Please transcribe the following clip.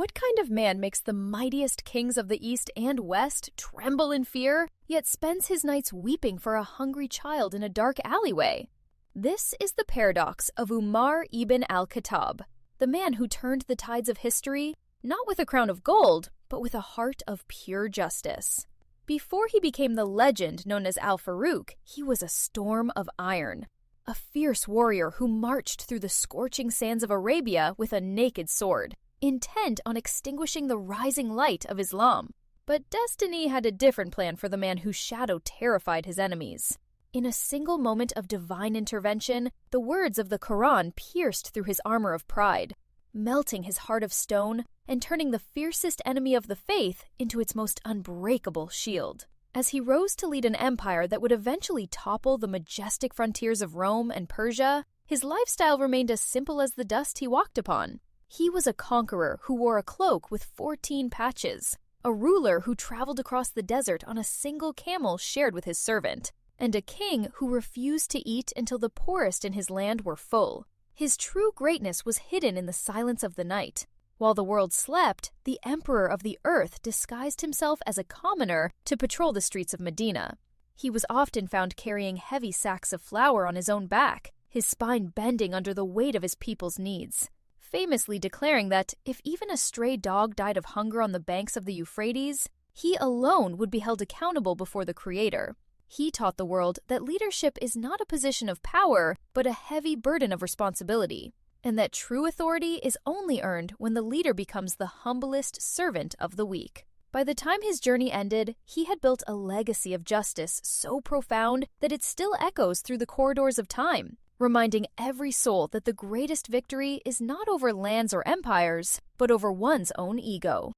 What kind of man makes the mightiest kings of the East and West tremble in fear, yet spends his nights weeping for a hungry child in a dark alleyway? This is the paradox of Umar ibn al-Khattab, the man who turned the tides of history, not with a crown of gold, but with a heart of pure justice. Before he became the legend known as Al-Faruq, he was a storm of iron, a fierce warrior who marched through the scorching sands of Arabia with a naked sword, intent on extinguishing the rising light of Islam. But destiny had a different plan for the man whose shadow terrified his enemies. In a single moment of divine intervention, the words of the Quran pierced through his armor of pride, melting his heart of stone and turning the fiercest enemy of the faith into its most unbreakable shield. As he rose to lead an empire that would eventually topple the majestic frontiers of Rome and Persia, his lifestyle remained as simple as the dust he walked upon. He was a conqueror who wore a cloak with 14 patches, a ruler who traveled across the desert on a single camel shared with his servant, and a king who refused to eat until the poorest in his land were full. His true greatness was hidden in the silence of the night. While the world slept, the emperor of the earth disguised himself as a commoner to patrol the streets of Medina. He was often found carrying heavy sacks of flour on his own back, his spine bending under the weight of his people's needs, famously declaring that if even a stray dog died of hunger on the banks of the Euphrates, he alone would be held accountable before the Creator. He taught the world that leadership is not a position of power, but a heavy burden of responsibility, and that true authority is only earned when the leader becomes the humblest servant of the weak. By the time his journey ended, he had built a legacy of justice so profound that it still echoes through the corridors of time, reminding every soul that the greatest victory is not over lands or empires, but over one's own ego.